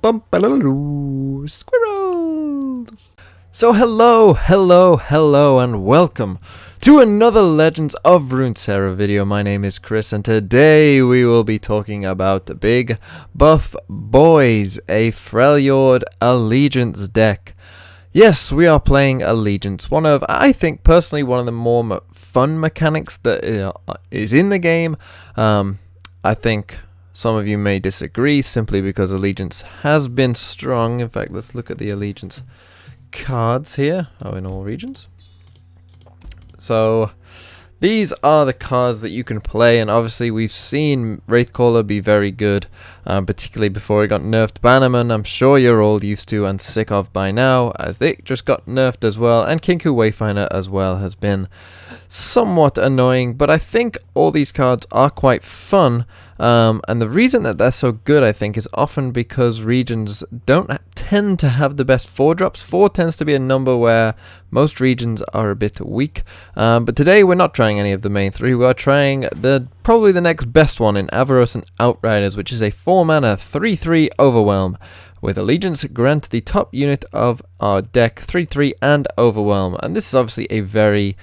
Squirrels! So hello, and welcome to another Legends of Runeterra video. My name is Chris, and today we will be talking about Big Buff Boys, a Freljord Allegiance deck. Yes, we are playing Allegiance, I think personally, one of the more fun mechanics that is in the game. I think some of you may disagree simply because Allegiance has been strong. In fact, let's look at the Allegiance cards here. Oh, in all regions. So these are the cards that you can play, and obviously we've seen Wraithcaller be very good, particularly before it got nerfed. Bannerman, I'm sure you're all used to and sick of by now, as they just got nerfed as well, and Kinku Wayfinder as well has been somewhat annoying, but I think all these cards are quite fun. And the reason that they're so good, I think, is often because regions don't tend to have the best 4-drops. 4 tends to be a number where most regions are a bit weak. But today we're not trying any of the main 3. We are trying probably the next best one in Avaros and Outriders, which is a 4-mana 3/3 Overwhelm. With Allegiance, grant the top unit of our deck 3/3 and Overwhelm. And this is obviously a very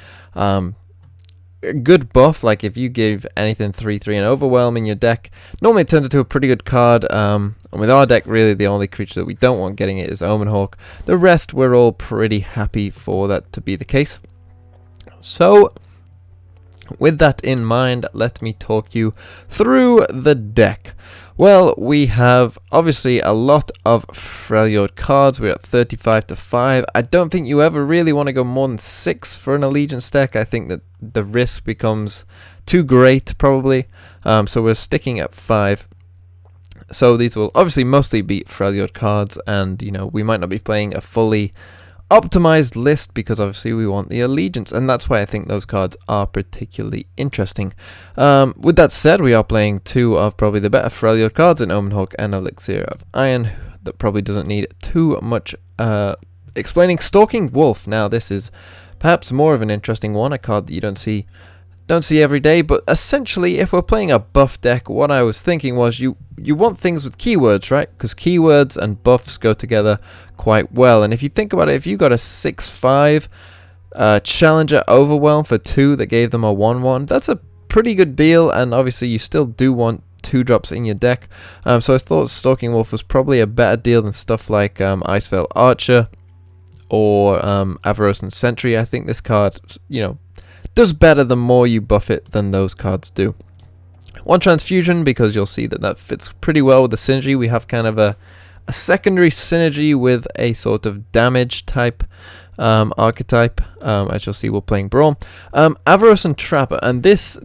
good buff. Like if you give anything 3/3 and Overwhelm in your deck, normally it turns into a pretty good card. And with our deck, really the only creature that we don't want getting it is Omenhawk. The rest we're all pretty happy for that to be the case. So with that in mind, let me talk you through the deck. Well, we have obviously a lot of Freljord cards. We're at 35 to 5. I don't think you ever really want to go more than 6 for an Allegiance deck. I think that the risk becomes too great, probably. So we're sticking at 5. So these will obviously mostly be Freljord cards, and we might not be playing a fully optimized list because obviously we want the Allegiance, and that's why I think those cards are particularly interesting. With that said, we are playing 2 of probably the better Freljord cards in Omenhawk and Elixir of Iron. That probably doesn't need too much explaining. Stalking Wolf. Now this is perhaps more of an interesting one, a card that you don't see every day, but essentially if we're playing a buff deck, what I was thinking was you want things with keywords, right? Because keywords and buffs go together quite well. And if you think about it, if you got a 6/5 Challenger Overwhelm for 2 that gave them a 1/1, that's a pretty good deal, and obviously you still do want 2-drops in your deck. So I thought Stalking Wolf was probably a better deal than stuff like Icevale Archer or Avarosan Sentry. I think this card, does better the more you buff it than those cards do. 1 Transfusion, because you'll see that fits pretty well with the synergy. We have kind of a secondary synergy with a sort of damage type archetype. As you'll see, we're playing Braum. Avarosan Trapper, and this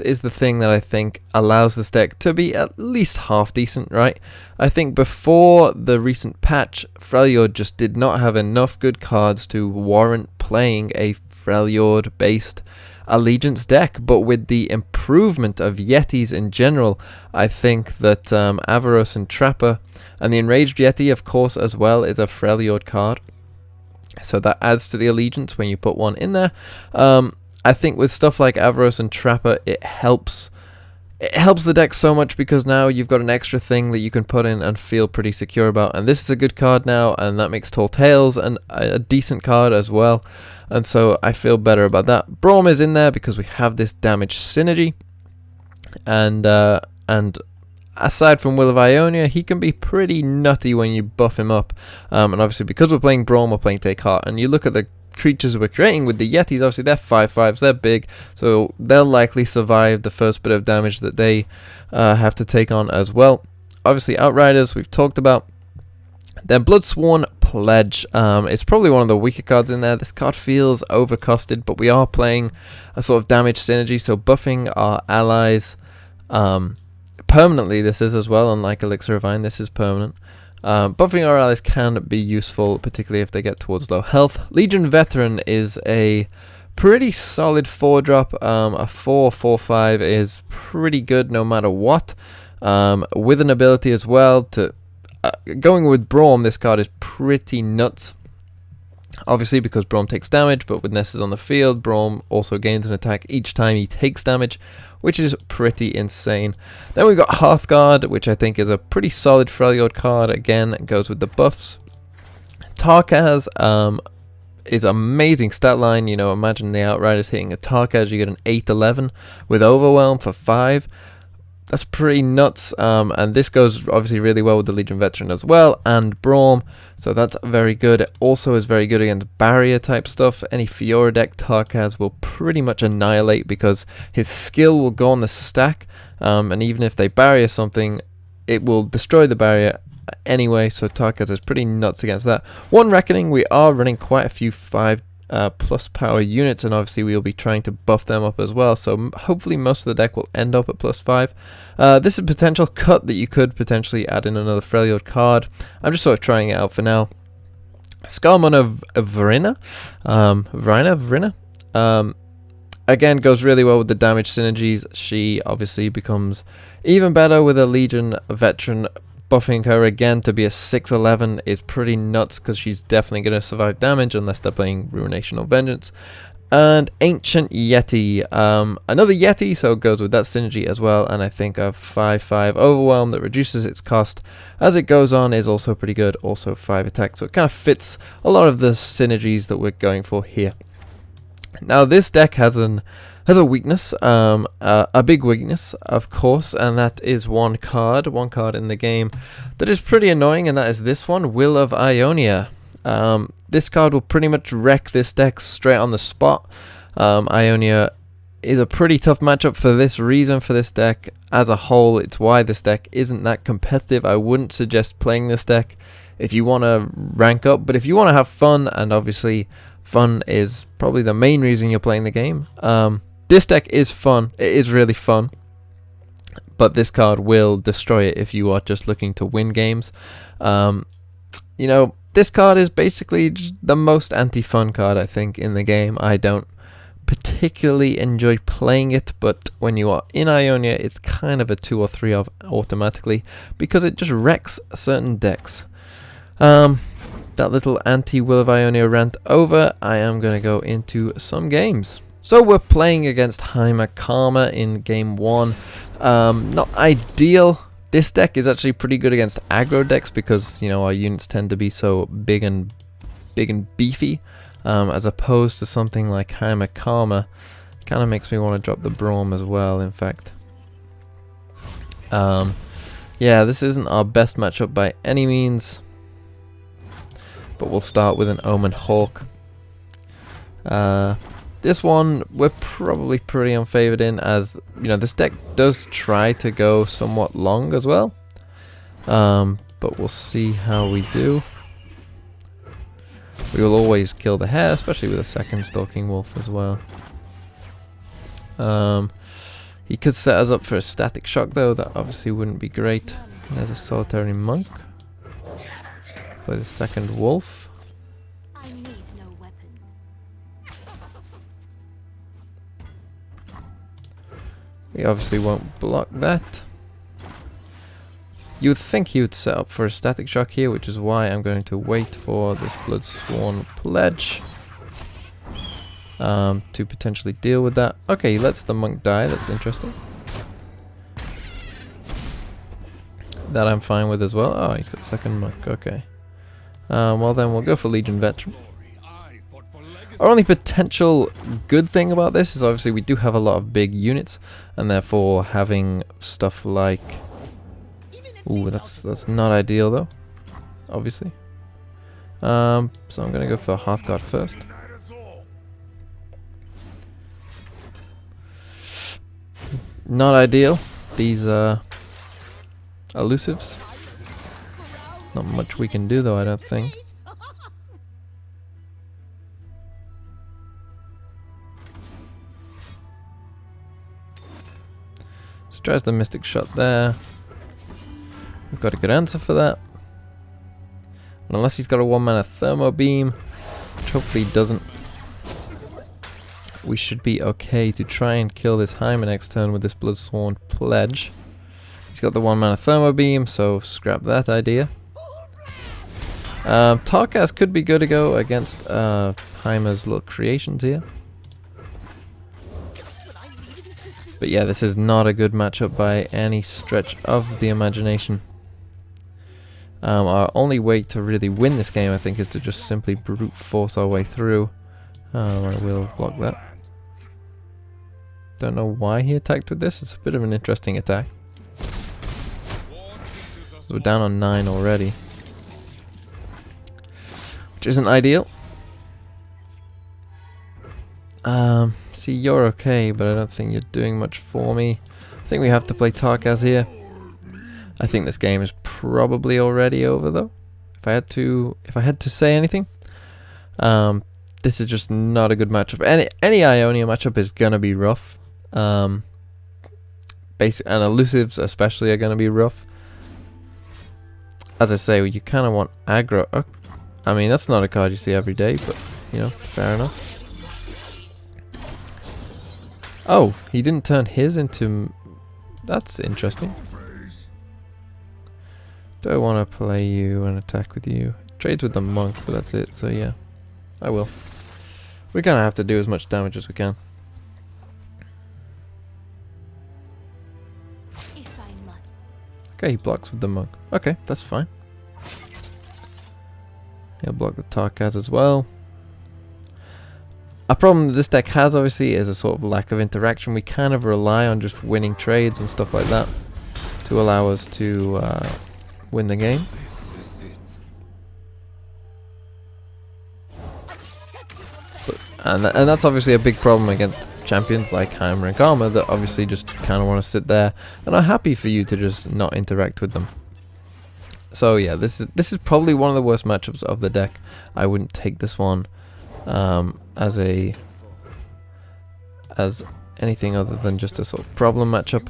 is the thing that I think allows this deck to be at least half decent, right? I think before the recent patch, Freljord just did not have enough good cards to warrant playing a Freljord based Allegiance deck, but with the improvement of Yetis in general, I think that Avarosan Trapper and the Enraged Yeti, of course, as well, is a Freljord card. So that adds to the Allegiance when you put one in there. I think with stuff like Avarosan Trapper, it helps the deck so much because now you've got an extra thing that you can put in and feel pretty secure about. And this is a good card now, and that makes Tall Tales a decent card as well. And so I feel better about that. Braum is in there because we have this damage synergy. And aside from Will of Ionia, he can be pretty nutty when you buff him up. And obviously because we're playing Braum, we're playing Take Heart. And you look at the creatures we're creating with the Yetis, obviously they're 5/5s, they're big, so they'll likely survive the first bit of damage that they have to take on as well. Obviously Outriders we've talked about. Then Bloodsworn Pledge, it's probably one of the weaker cards in there. This card feels overcosted, but we are playing a sort of damage synergy, so buffing our allies permanently. This is as well, unlike Elixir of Iron, this is permanent. Buffing our allies can be useful, particularly if they get towards low health. Legion Veteran is a pretty solid 4-drop. A 4/4/5 is pretty good no matter what. With an ability as well to... going with Braum, this card is pretty nuts. Obviously, because Braum takes damage, but with Nessus on the field, Braum also gains an attack each time he takes damage, which is pretty insane. Then we've got Hearthguard, which I think is a pretty solid Freljord card. Again, it goes with the buffs. Tarkaz is amazing stat line. You know, imagine the Outriders hitting a Tarkaz, you get an 8-11 with Overwhelm for 5. That's pretty nuts, and this goes obviously really well with the Legion Veteran as well, and Braum, so that's very good. It also is very good against barrier type stuff. Any Fiora deck Tarkaz will pretty much annihilate because his skill will go on the stack, and even if they barrier something, it will destroy the barrier anyway, so Tarkaz is pretty nuts against that. One Reckoning, we are running quite a few 5 plus power units, and obviously we'll be trying to buff them up as well, so hopefully most of the deck will end up at +5. This is a potential cut that you could potentially add in another Freljord card. I'm just sort of trying it out for now. Skarmon of Vrina, again goes really well with the damage synergies. She obviously becomes even better with a Legion Veteran. Buffing her again to be a 6-11 is pretty nuts because she's definitely going to survive damage unless they're playing Ruination or Vengeance. And Ancient Yeti, another Yeti, so it goes with that synergy as well. And I think a 5-5 Overwhelm that reduces its cost as it goes on is also pretty good. Also 5 attack, so it kind of fits a lot of the synergies that we're going for here. Now this deck has a weakness, a big weakness, of course, and that is one card in the game that is pretty annoying, and that is this one, Will of Ionia. This card will pretty much wreck this deck straight on the spot. Ionia is a pretty tough matchup for this reason for this deck as a whole. It's why this deck isn't that competitive. I wouldn't suggest playing this deck if you want to rank up, but if you want to have fun, and obviously fun is probably the main reason you're playing the game. This deck is fun, it is really fun, but this card will destroy it if you are just looking to win games. You know, this card is basically just the most anti-fun card I think in the game. I don't particularly enjoy playing it, but when you are in Ionia, it's kind of a 2 or 3 of automatically because it just wrecks certain decks. That little anti-Will of Ionia rant over, I am going to go into some games. So we're playing against Heimer Karma in game 1. Not ideal. This deck is actually pretty good against aggro decks because, you know, our units tend to be so big and beefy, as opposed to something like Heimer Karma. Kind of makes me want to drop the Braum as well, in fact. Yeah, this isn't our best matchup by any means, but we'll start with an Omen Hawk. This one we're probably pretty unfavored in, as you know this deck does try to go somewhat long as well, but we'll see how we do. We will always kill the hare, especially with a second Stalking Wolf as well. He could set us up for a Static Shock though, that obviously wouldn't be great. There's a Solitary Monk. Play the second Wolf. We obviously won't block that. You would think he would set up for a Static Shock here, which is why I'm going to wait for this Bloodsworn Pledge to potentially deal with that. Okay, he lets the monk die, that's interesting. That I'm fine with as well. Oh, he's got second monk, okay. Well then, we'll go for Legion Veteran. Our only potential good thing about this is obviously we do have a lot of big units, and therefore having stuff like... Ooh, that's not ideal though, obviously. So I'm going to go for Hearthguard first. Not ideal, these elusives. Not much we can do though, I don't think. Tries the Mystic Shot there. We've got a good answer for that. And unless he's got a 1-mana Thermo Beam, which hopefully he doesn't, we should be okay to try and kill this Heimer next turn with this Bloodsworn Pledge. He's got the 1-mana Thermo Beam, so scrap that idea. Tarkas could be good to go against Heimer's little creations here. But yeah, this is not a good matchup by any stretch of the imagination. Our only way to really win this game, I think, is to just simply brute force our way through. I will block that. Don't know why he attacked with this. It's a bit of an interesting attack. We're down on 9 already, which isn't ideal. See, you're okay, but I don't think you're doing much for me. I think we have to play Tarkas here. I think this game is probably already over, though. If I had to say anything, this is just not a good matchup. Any Ionia matchup is gonna be rough. Basic and elusives especially are gonna be rough. As I say, you kind of want aggro. I mean, that's not a card you see every day, but you know, fair enough. Oh, he didn't turn his into. That's interesting. Do I want to play you and attack with you? Trades with the monk, but that's it. So yeah, I will. We're gonna have to do as much damage as we can. If I must. Okay, he blocks with the monk. Okay, that's fine. He'll block the Tarkas as well. A problem that this deck has, obviously, is a sort of lack of interaction. We kind of rely on just winning trades and stuff like that to allow us to win the game. And that's obviously a big problem against champions like Heimer and Karma that obviously just kind of want to sit there and are happy for you to just not interact with them. So yeah, this is probably one of the worst matchups of the deck. I wouldn't take this one as anything other than just a sort of problem matchup.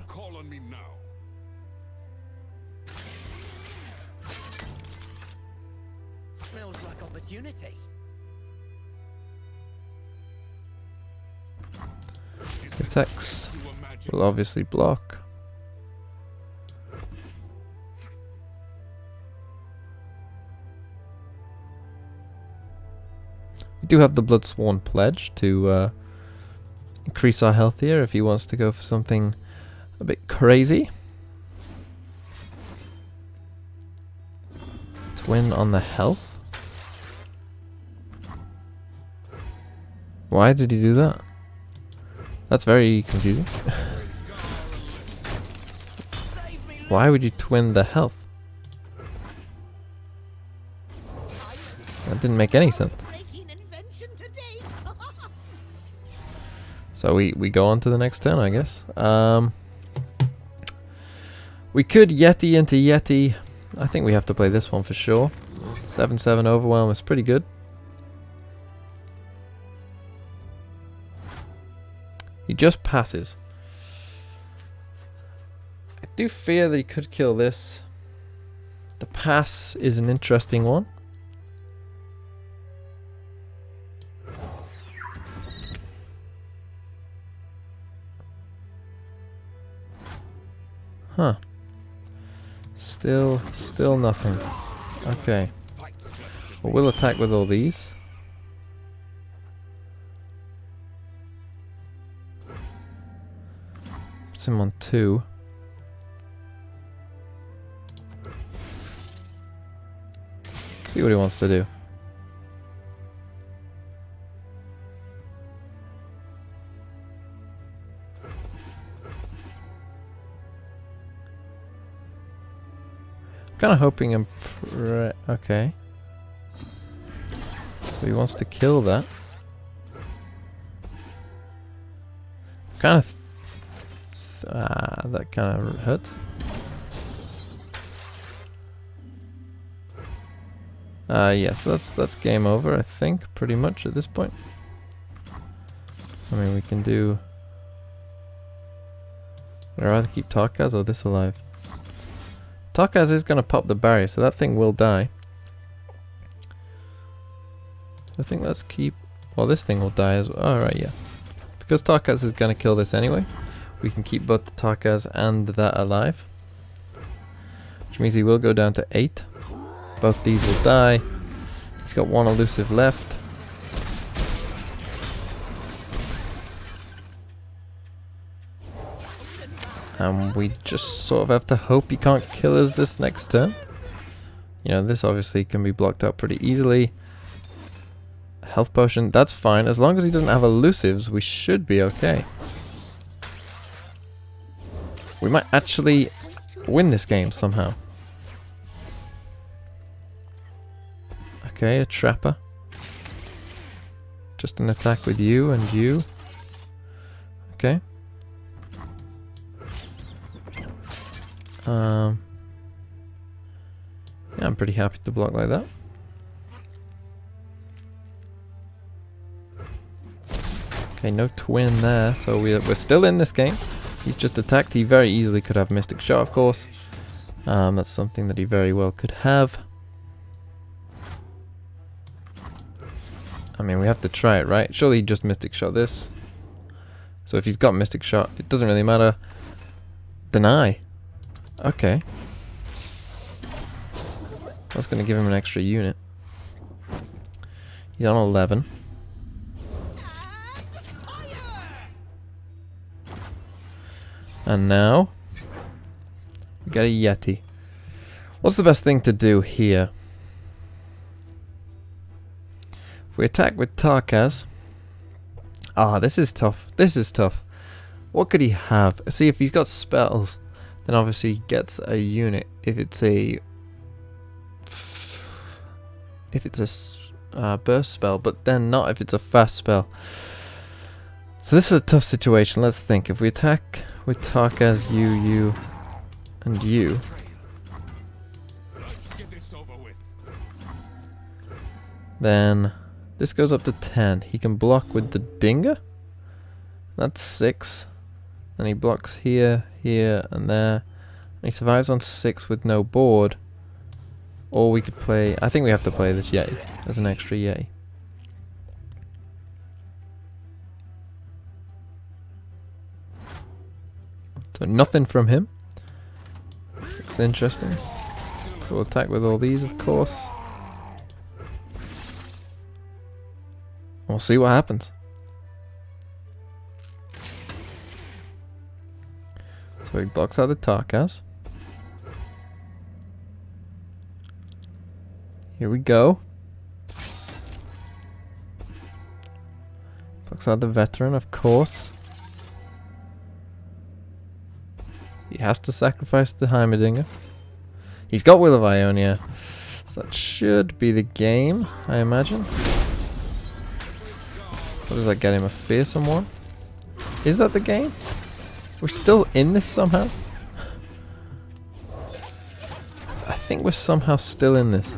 Smells like opportunity. Attacks will obviously block. We do have the Bloodsworn Pledge to increase our health here if he wants to go for something a bit crazy. Twin on the health. Why did he do that? That's very confusing. Why would you twin the health? That didn't make any sense. So we go on to the next turn, I guess. We could Yeti into Yeti. I think we have to play this one for sure. 7/7 Overwhelm is pretty good. He just passes. I do fear that he could kill this. The pass is an interesting one. Huh. Still nothing. Okay. Well, we'll attack with all these. Puts him on 2. See what he wants to do. Kind of hoping and okay. So he wants to kill that. Kind of that kind of hurts. Yeah, so that's game over, I think, pretty much at this point. I mean, we can do. Would I rather keep Tarkas or this alive? Tarkas is going to pop the barrier, so that thing will die. I think let's keep. Well, this thing will die as well. Alright, yeah. Because Tarkas is going to kill this anyway, we can keep both the Tarkas and that alive. Which means he will go down to 8. Both these will die. He's got one elusive left. And we just sort of have to hope he can't kill us this next turn. You know, this obviously can be blocked out pretty easily. Health potion, that's fine. As long as he doesn't have elusives, we should be okay. We might actually win this game somehow. Okay, a trapper. Just an attack with you and you. Okay. Yeah, I'm pretty happy to block like that. Okay, no twin there, so we're still in this game. He's just attacked. He very easily could have Mystic Shot, of course. That's something that he very well could have. I mean, we have to try it, right? Surely he just Mystic Shot this. So if he's got Mystic Shot, it doesn't really matter. Deny. Okay. That's going to give him an extra unit. He's on 11. And now we get a Yeti. What's the best thing to do here? If we attack with Tarkaz. Ah, this is tough. This is tough. What could he have? See, if he's got spells, then obviously he gets a unit. If it's a burst spell, but then not if it's a fast spell. So this is a tough situation. Let's think. If we attack with Tarkaz, you, and you. Then this goes up to 10. He can block with the Dinger. That's 6. Then he blocks here, here, and there. And he survives on 6 with no board. Or we could play... I think we have to play this Yeti as an extra Yeti. So nothing from him. It's interesting. So we'll attack with all these, of course. We'll see what happens. So he blocks out the Tarkaz. Here we go. Blocks out the Veteran, of course. He has to sacrifice the Heimerdinger. He's got Will of Ionia. So that should be the game, I imagine. What does that get him? A fearsome one? Is that the game? We're still in this somehow? I think we're somehow still in this.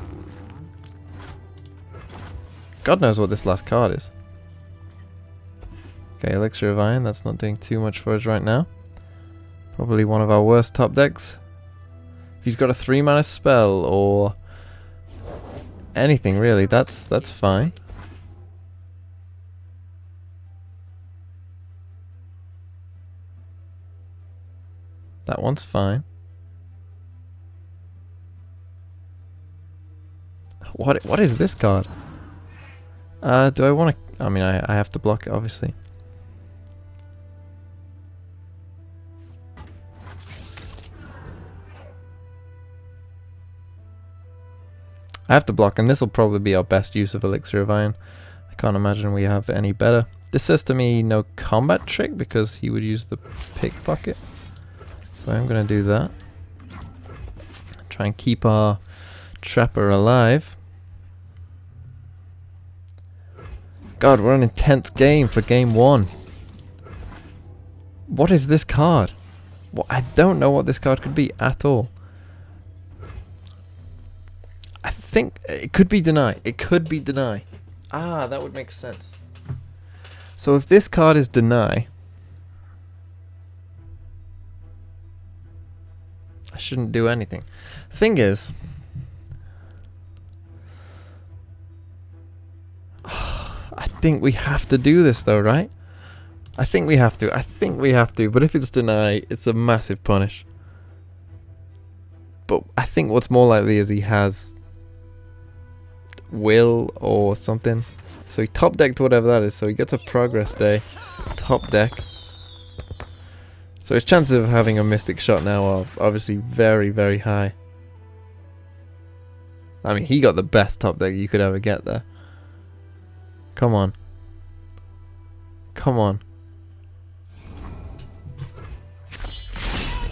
God knows what this last card is. Okay, Elixir of Iron. That's not doing too much for us right now. Probably one of our worst top decks. If he's got a 3-mana spell or anything really, that's fine. That one's fine. What is this card? Do I want to... I mean, I have to block it, obviously. I have to block, and this will probably be our best use of Elixir of Iron. I can't imagine we have any better. This says to me no combat trick because he would use the pickpocket. So I'm going to do that. Try and keep our trapper alive. God, what an intense game for game 1. What is this card? Well, I don't know what this card could be at all. I think it could be Deny. It could be Deny. Ah, that would make sense. So if this card is Deny, I shouldn't do anything. Thing is, I think we have to do this though, right? I think we have to. I think we have to. But if it's Deny, it's a massive punish. But I think what's more likely is he has will or something. So he top decked whatever that is, so he gets a progress day. Top deck. So his chances of having a mystic shot now are obviously very, very high. I mean, he got the best top deck you could ever get there. Come on. Come on.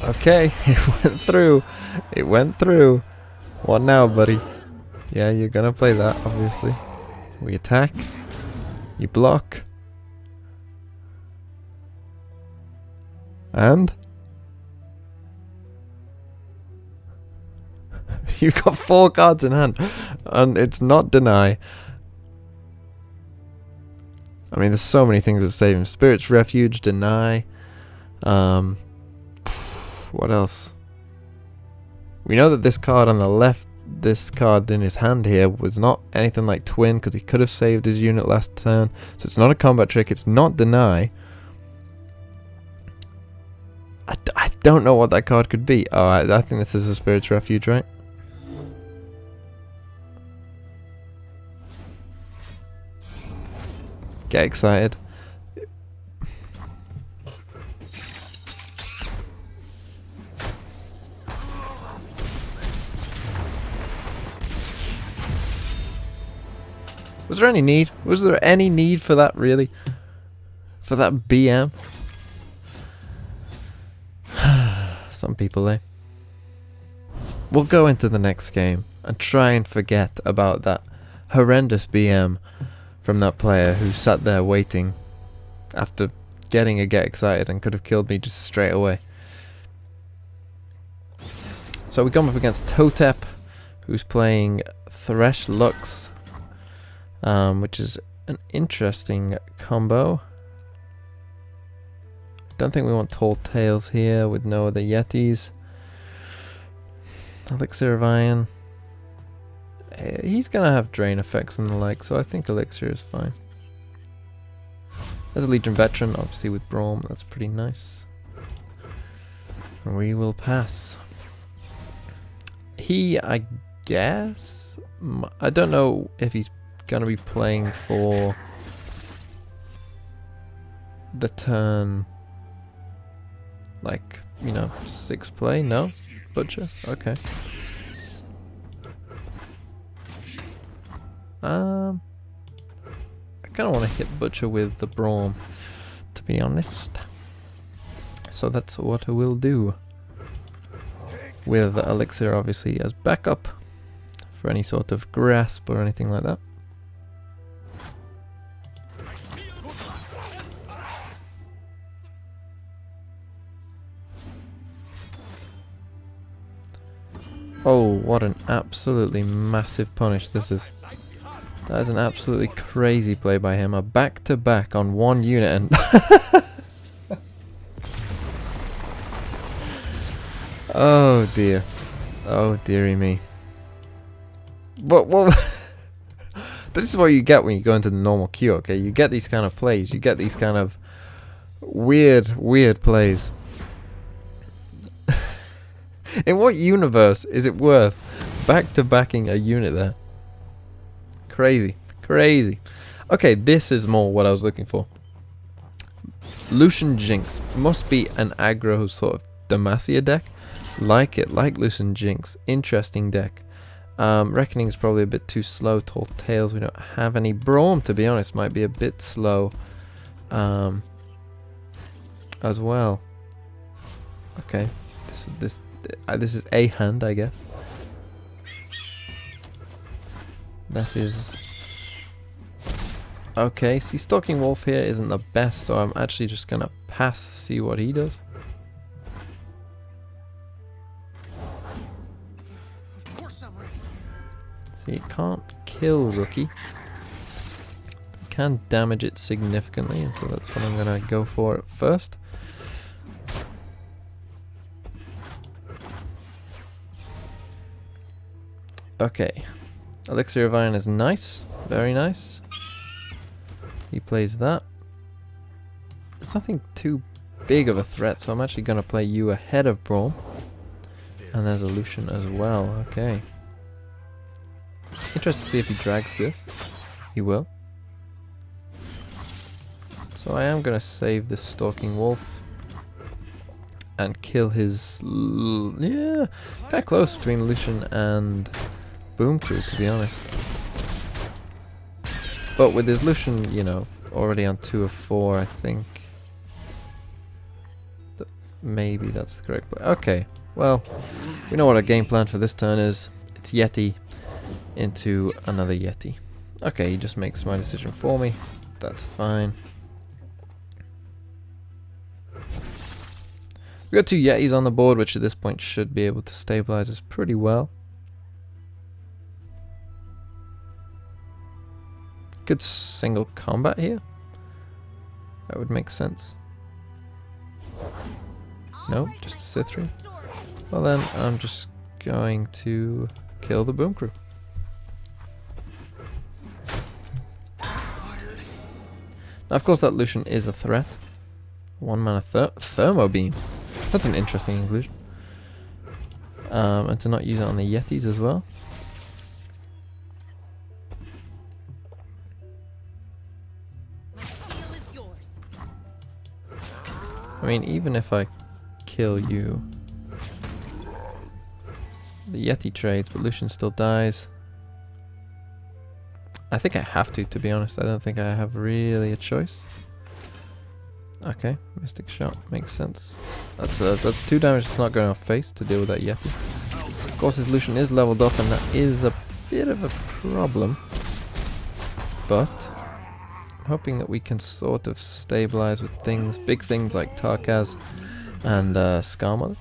Okay, it went through. It went through. What now, buddy? Yeah, you're gonna play that, obviously. We attack. You block. And? You've got 4 cards in hand. And it's not deny. I mean, there's so many things that save him. Spirit's Refuge, deny. What else? We know that this card on the left, this card in his hand here, was not anything like Twin, because he could have saved his unit last turn. So it's not a combat trick, it's not deny. I don't know what that card could be. Oh, I think this is a Spirit's Refuge, right? Get excited. Was there any need? Was there any need for that, really? For that BM? Some people, eh? We'll go into the next game and try and forget about that horrendous BM from that player who sat there waiting after getting a get excited and could have killed me just straight away. So we come up against Totep, who's playing Thresh Lux, which is an interesting combo. Don't think we want Tall Tales here with no other Yetis. Elixir of Iron. He's gonna have drain effects and the like, so I think Elixir is fine. There's a Legion Veteran, obviously with Braum, that's pretty nice. We will pass. He, I guess? I don't know if he's gonna be playing for the turn, like, you know, 6 play? No? Butcher? Okay. I kind of want to hit Butcher with the Braum, to be honest. So that's what I will do. With Elixir obviously as backup for any sort of grasp or anything like that. Oh, what an absolutely massive punish this is. That is an absolutely crazy play by him. A back-to-back on one unit and... Oh dear. Oh dearie me. What? This is what you get when you go into the normal queue, okay? You get these kind of plays. You get these kind of weird plays. In what universe is it worth back-to-backing a unit there? Crazy. Crazy. Okay, this is more what I was looking for. Lucian Jinx must be an aggro sort of Demacia deck. Like it, like Lucian Jinx. Interesting deck. Reckoning is probably a bit too slow. Tall Tales, we don't have any. Braum, to be honest, might be a bit slow as well. Okay, this is a hand, I guess. That is okay. See, Stalking Wolf here isn't the best, so I'm actually just gonna pass, see what he does. See, it can't kill Rookie. It can damage it significantly, and so that's what I'm gonna go for at first. Okay. Elixir of Iron is nice. Very nice. He plays that. It's nothing too big of a threat, so I'm actually going to play you ahead of Braum. And there's a Lucian as well. Okay. interested to see if he drags this. He will. So I am going to save this Stalking Wolf and kill his... yeah, kind of close between Lucian and Boom Crew, to be honest. But with his Lucian, you know, already on 2 of 4, I think that maybe that's the correct play. Okay, well, we know what our game plan for this turn is. It's Yeti into another Yeti. Okay, he just makes my decision for me. That's fine. We've got 2 Yetis on the board, which at this point should be able to stabilize us pretty well. Good single combat here. That would make sense. No, just a Cithri. Well then, I'm just going to kill the Boom Crew. Now, of course, that Lucian is a threat. 1 mana Thermo Beam. That's an interesting inclusion. And to not use it on the Yetis as well. I mean, even if I kill you, the Yeti trades, but Lucian still dies. I think I have to be honest. I don't think I have really a choice. Okay, Mystic Shot makes sense. That's 2 damage that's not going off face to deal with that Yeti. Of course, his Lucian is leveled up, and that is a bit of a problem. But I'm hoping that we can sort of stabilize with things, big things like Tarkaz and Skarmother.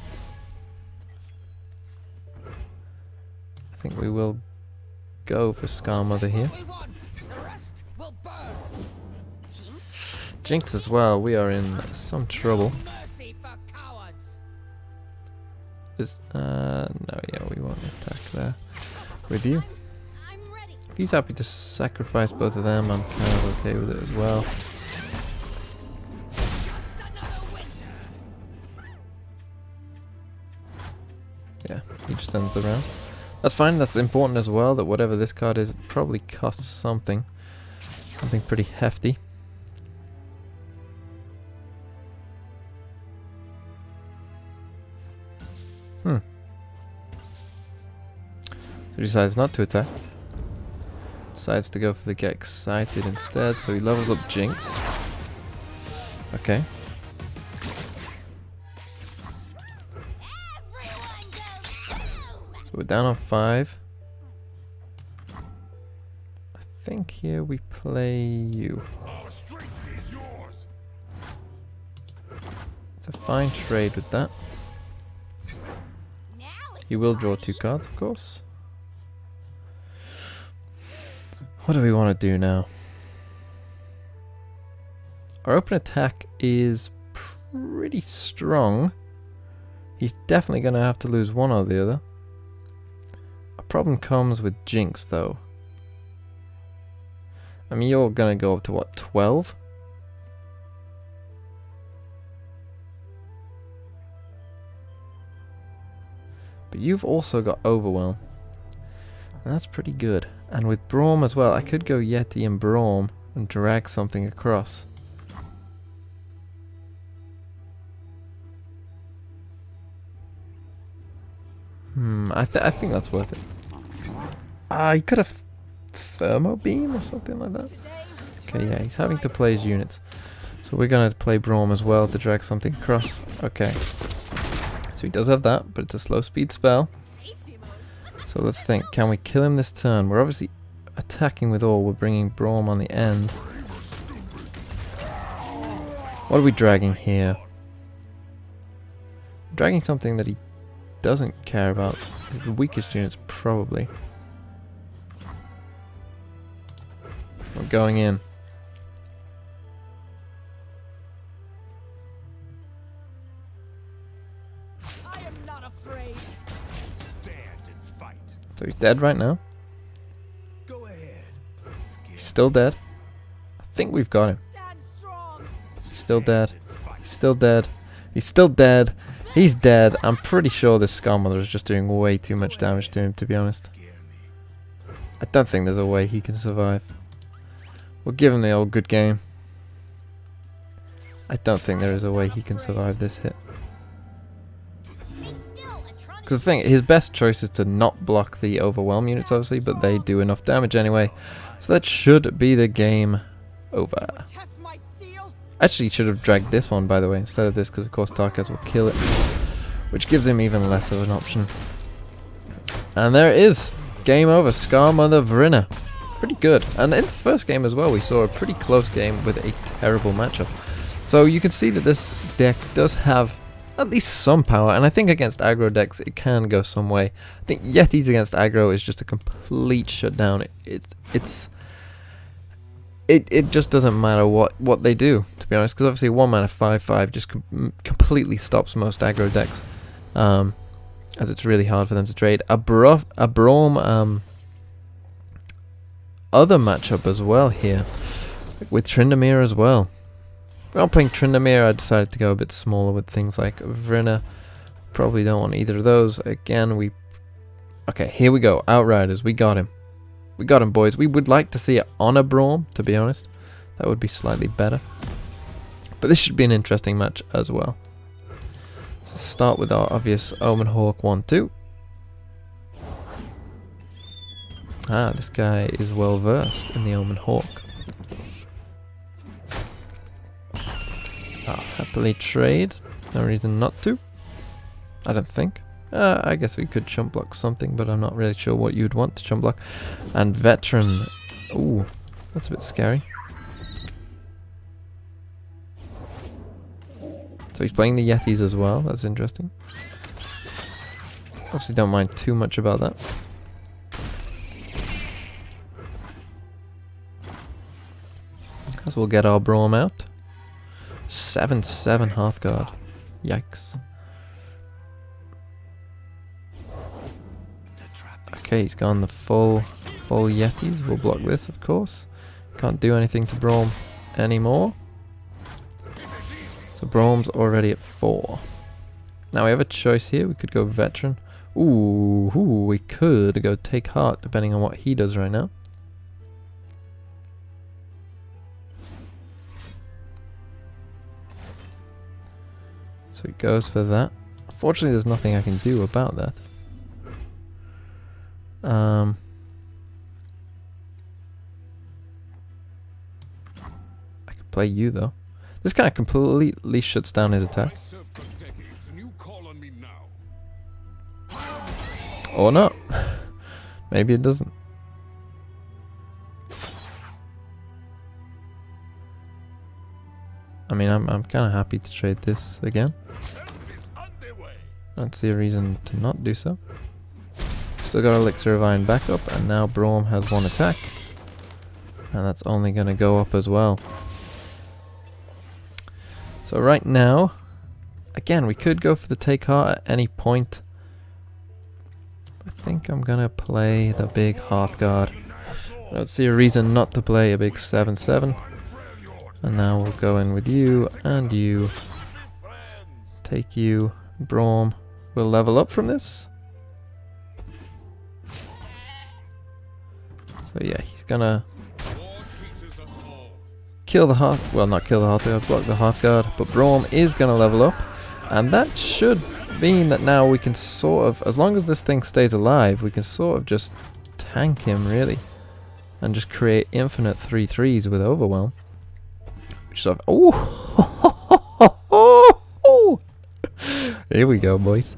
I think we will go for Skarmother here. Jinx as well, we are in some trouble. No, yeah, we won't attack there with you. If he's happy to sacrifice both of them, I'm kind of okay with it as well. Yeah, he just ends the round. That's fine, that's important as well, that whatever this card is, it probably costs something. Something pretty hefty. So he decides not to attack. Decides to go for the get excited instead, so he levels up Jinx. Okay. So we're down on 5. I think here we play you. It's a fine trade with that. He will draw 2 cards, of course. What do we want to do now? Our open attack is pretty strong. He's definitely going to have to lose one or the other. A problem comes with Jinx, though. I mean, you're going to go up to, what, 12? But you've also got Overwhelm. And that's pretty good. And with Braum as well, I could go Yeti and Braum and drag something across. I think that's worth it. He could have Thermo Beam or something like that. Okay, yeah, he's having to play his units. So we're going to play Braum as well to drag something across. Okay. So he does have that, but it's a slow speed spell. So let's think, can we kill him this turn? We're obviously attacking with all, we're bringing Braum on the end. What are we dragging here? Dragging something that he doesn't care about. The weakest units, probably. We're going in. So he's dead right now. Go ahead. He's still dead. I think we've got him. He's still dead. He's still dead. He's still dead. He's dead. I'm pretty sure this Skarmother is just doing way too much damage to him, to be honest. I don't think there's a way he can survive. We'll give him the old good game. I don't think there is a way he can survive this hit. Because the thing, his best choice is to not block the overwhelm units, obviously, but they do enough damage anyway. So that should be the game over. Actually, should have dragged this one, by the way, instead of this, because of course Tarkas will kill it, which gives him even less of an option. And there it is. Game over. Scarmother Vrina. Pretty good. And in the first game as well, we saw a pretty close game with a terrible matchup. So you can see that this deck does have at least some power, and I think against aggro decks it can go some way. I think Yetis against aggro is just a complete shutdown. It just doesn't matter what they do, to be honest, because obviously 1 mana 5/5 just completely stops most aggro decks, as it's really hard for them to trade. A Braum other matchup as well here, with Tryndamere as well. When I'm playing Tryndamere, I decided to go a bit smaller with things like Vrina. Probably don't want either of those. Again, okay, here we go. Outriders, we got him. We got him, boys. We would like to see it on a Braum, to be honest. That would be slightly better. But this should be an interesting match as well. Let's start with our obvious Omen Hawk 1-2. Ah, this guy is well versed in the Omen Hawk. I'll happily trade. No reason not to. I don't think. I guess we could chump block something, but I'm not really sure what you'd want to chump block. And Veteran. Ooh, that's a bit scary. So he's playing the Yetis as well. That's interesting. Obviously don't mind too much about that. As we'll get our Braum out. 7/7 Hearthguard. Yikes. Okay, he's gone the full Yetis. We'll block this, of course. Can't do anything to Braum anymore. So Braum's already at 4. Now we have a choice here. We could go Veteran. Ooh, we could go Take Heart, depending on what he does right now. So he goes for that. Unfortunately, there's nothing I can do about that. I can play you though. This kind of completely shuts down his attack. Or not. Maybe it doesn't. I mean, I'm kind of happy to trade this again. I don't see a reason to not do so. Still got Elixir of Iron back up, and now Braum has 1 attack. And that's only going to go up as well. So right now, again, we could go for the Take Heart at any point. I think I'm going to play the big Hearthguard. I don't see a reason not to play a big 7/7. And now we'll go in with you and you. Take you. Braum will level up from this. So yeah, he's gonna kill the Hearth. Well, not kill the Hearthguard, block the Hearthguard. But Braum is gonna level up, and that should mean that now we can sort of, as long as this thing stays alive, we can sort of just tank him really, and just create infinite 3/3s with Overwhelm. Which sort of, oh, here we go, boys.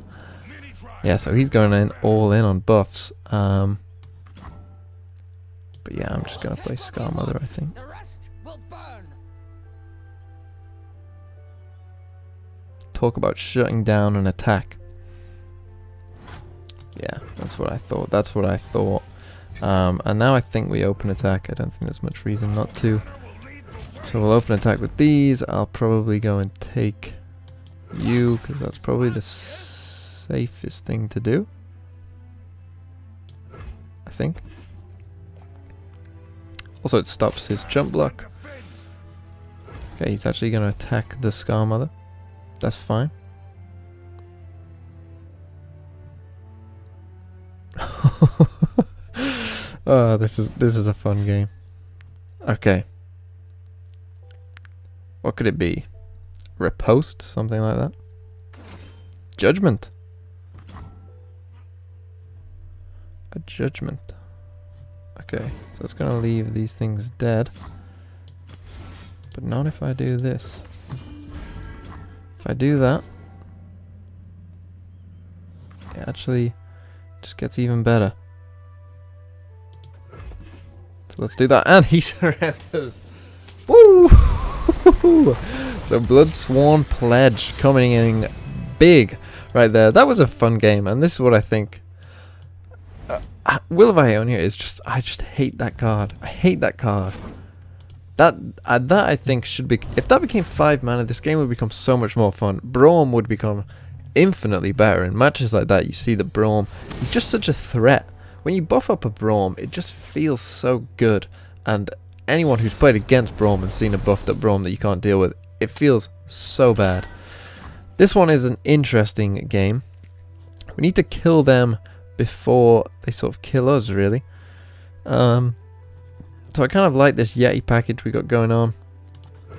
Yeah, so he's going in all in on buffs. But yeah, I'm just gonna play Scarmother, I think. The rest will burn. Talk about shutting down an attack. Yeah, that's what I thought. That's what I thought. And now I think we open attack. I don't think there's much reason not to. So we'll open attack with these. I'll probably go and take you, because that's probably the safest thing to do. I think. Also, it stops his jump block. Okay, he's actually going to attack the Scarmother. That's fine. Oh, this is a fun game. Okay. What could it be? Riposte? Something like that? Judgment. A judgment. Okay, so it's gonna leave these things dead. But not if I do this. If I do that, it actually just gets even better. So let's do that. And he surrenders. Woo! So Bloodsworn Pledge coming in big right there. That was a fun game, and this is what I think. Will of Ionia is just, I just hate that card. I hate that card. That I think should be, if that became 5 mana, this game would become so much more fun. Braum would become infinitely better. In matches like that, you see that Braum, he's just such a threat. When you buff up a Braum, it just feels so good. And anyone who's played against Braum and seen a buffed up Braum that you can't deal with, it feels so bad. This one is an interesting game. We need to kill them before they sort of kill us, really. So I kind of like this Yeti package we got going on.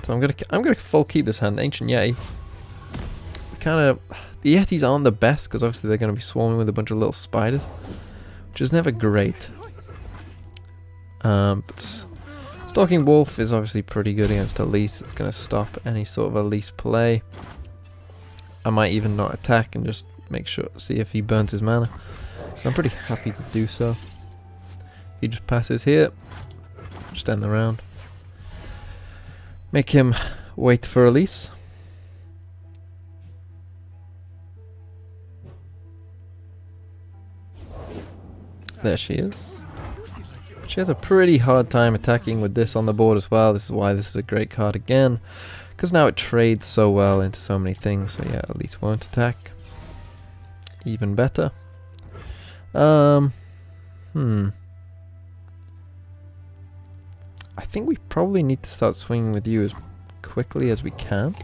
So I'm gonna full keep this hand, Ancient Yeti. The Yetis aren't the best because obviously they're gonna be swarming with a bunch of little spiders, which is never great. But Stalking Wolf is obviously pretty good against Elise. It's gonna stop any sort of Elise play. I might even not attack and just make sure, see if he burns his mana. So I'm pretty happy to do so. He just passes here. Just end the round. Make him wait for Elise. There she is. She has a pretty hard time attacking with this on the board as well. This is why this is a great card again. Because now it trades so well into so many things. So yeah, Elise won't attack. Even better. I think we probably need to start swinging with you as quickly as we can.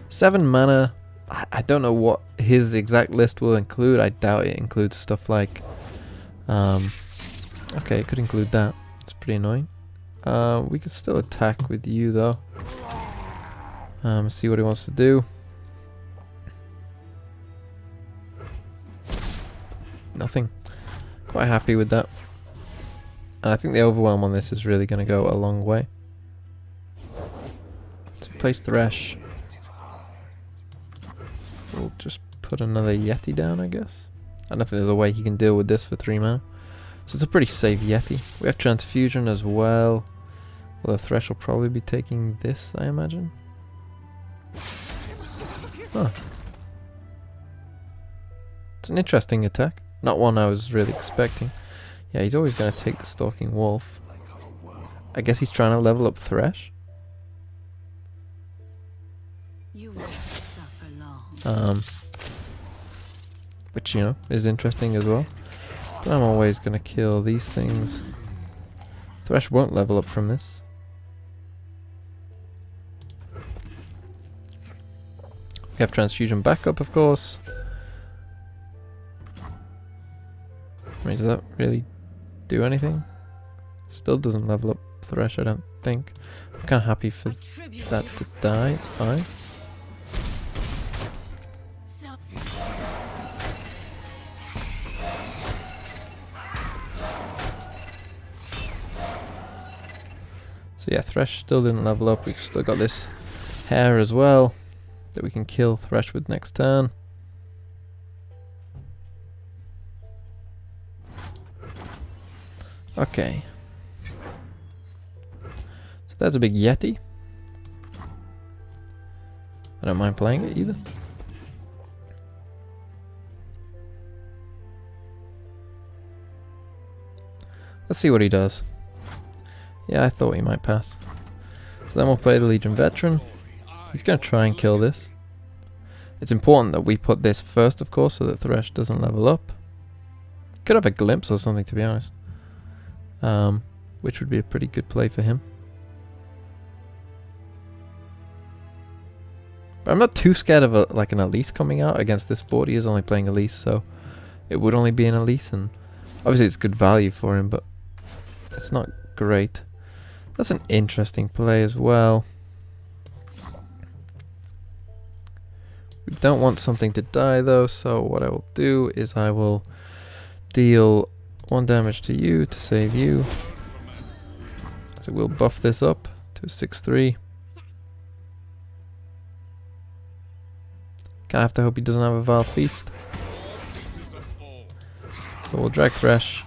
7 mana. I don't know what his exact list will include. I doubt it includes stuff like... okay, it could include that. It's pretty annoying. We could still attack with you though. See what he wants to do. Nothing. Quite happy with that. And I think the overwhelm on this is really going to go a long way. So place Thresh. We'll just put another Yeti down, I guess. I don't think there's a way he can deal with this for 3 mana. So it's a pretty safe Yeti. We have Transfusion as well. Although Thresh will probably be taking this, I imagine. Huh. It's an interesting attack. Not one I was really expecting. Yeah, he's always going to take the Stalking Wolf. I guess he's trying to level up Thresh. Which, you know, is interesting as well. But I'm always going to kill these things. Thresh won't level up from this. We have Transfusion backup, of course. I mean, does that really do anything? Still doesn't level up Thresh, I don't think. I'm kind of happy for that to die, it's fine. So yeah, Thresh still didn't level up. We've still got this hair as well that we can kill Thresh with next turn. Okay. So that's a big Yeti. I don't mind playing it either. Let's see what he does. Yeah, I thought he might pass. So then we'll play the Legion Veteran. He's going to try and kill this. It's important that we put this first, of course, so that Thresh doesn't level up. Could have a glimpse or something, to be honest. Which would be a pretty good play for him. But I'm not too scared of like an Elise coming out against this board. He is only playing Elise, so it would only be an Elise, and Obviously it's good value for him, but it's not great. That's an interesting play as well. We don't want something to die though, so what I will do is I will deal 1 damage to you to save you. So we'll buff this up to 6-3. Gonna have to hope he doesn't have a Val Feast. So we'll drag Fresh.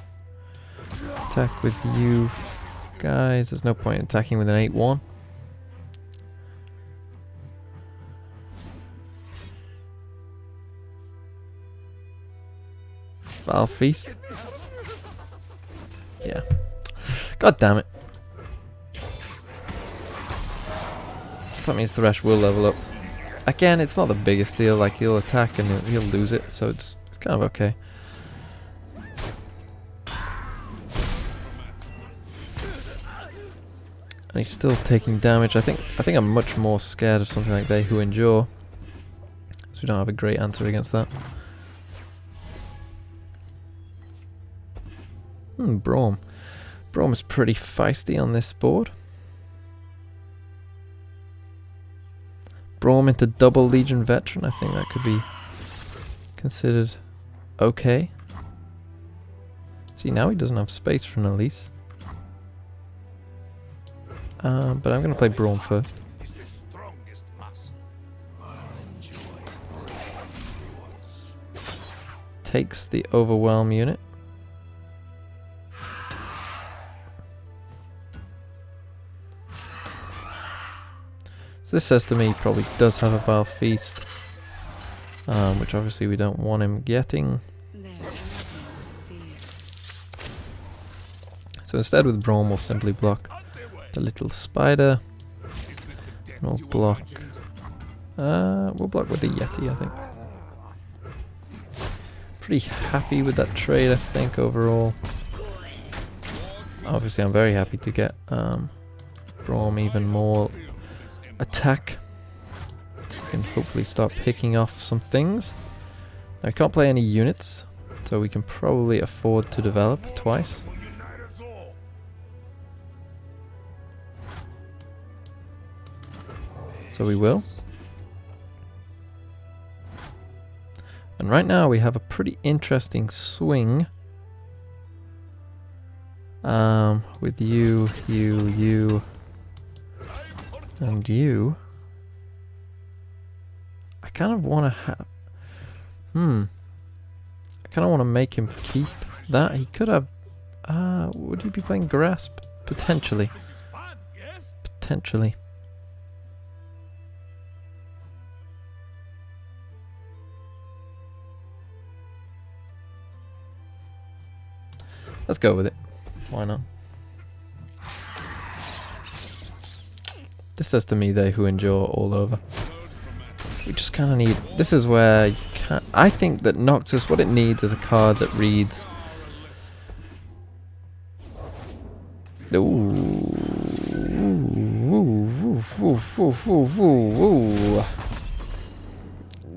Attack with you guys. There's no point in attacking with an 8-1. Val Feast. Yeah. God damn it. That means Thresh will level up. Again, it's not the biggest deal. Like, he'll attack and he'll lose it, so it's kind of okay. And he's still taking damage. I think I'm much more scared of something like They Who Endure, because we don't have a great answer against that. Braum. Braum is pretty feisty on this board. Braum into double Legion Veteran. I think that could be considered okay. See, now he doesn't have space for an Elise. But I'm going to play Braum first. Takes the Overwhelm unit. So this says to me he probably does have a Val Feast, which obviously we don't want him getting. So instead with Braum we'll simply block the little spider. We'll block with the Yeti, I think. Pretty happy with that trade, I think, overall. Obviously I'm very happy to get Braum even more attack, so we can hopefully start picking off some things. Now, I can't play any units, so we can probably afford to develop twice. So we will. And right now we have a pretty interesting swing. With you, and you. I kind of want to have... I kind of want to make him keep that. He could have... would he be playing Grasp? Potentially. Potentially. Let's go with it. Why not? This says to me They Who Endure all over. We just kind of need... This is where you can't... I think that Noxus, what it needs is a card that reads...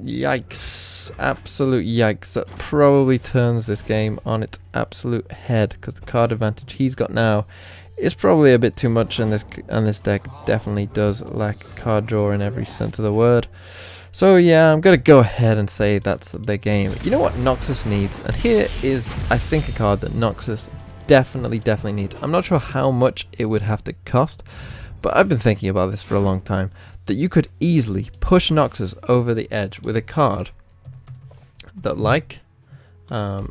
Yikes. Absolute yikes. That probably turns this game on its absolute head, because the card advantage he's got now is probably a bit too much, and this deck definitely does lack card draw in every sense of the word. So yeah, I'm gonna go ahead and say that's the game. You know what Noxus needs? And here is, I think, a card that Noxus definitely needs. I'm not sure how much it would have to cost, but I've been thinking about this for a long time, that you could easily push Noxus over the edge with a card that like On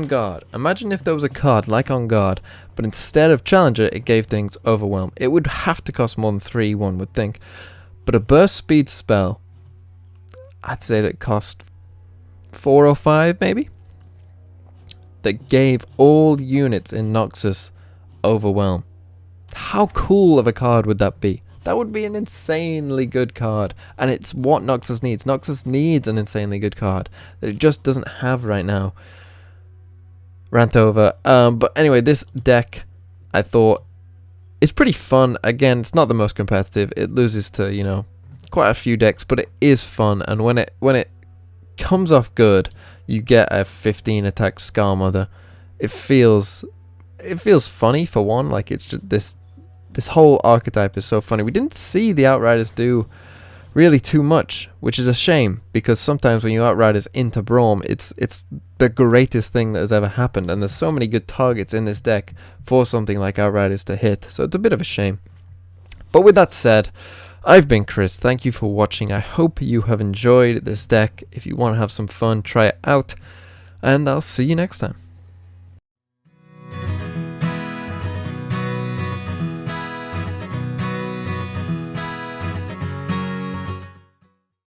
Guard. Imagine if there was a card like On Guard, but instead of Challenger it gave things Overwhelm. It would have to cost more than 3, one would think. But a burst speed spell, I'd say that cost 4 or 5 maybe, that gave all units in Noxus Overwhelm. How cool of a card would that be? That would be an insanely good card, and it's what Noxus needs. Noxus needs an insanely good card that it just doesn't have right now. Rant over. But anyway, this deck, I thought, is pretty fun. Again, it's not the most competitive. It loses to, you know, quite a few decks, but it is fun. And when it comes off good, you get a 15 attack Scar Mother. It feels funny for one. Like, it's just this whole archetype is so funny. We didn't see the Outriders do really too much, which is a shame, because sometimes when you Outriders into Braum, it's the greatest thing that has ever happened, and there's so many good targets in this deck for something like Outriders to hit, so it's a bit of a shame. But with that said, I've been Chris. Thank you for watching. I hope you have enjoyed this deck. If you want to have some fun, try it out, and I'll see you next time.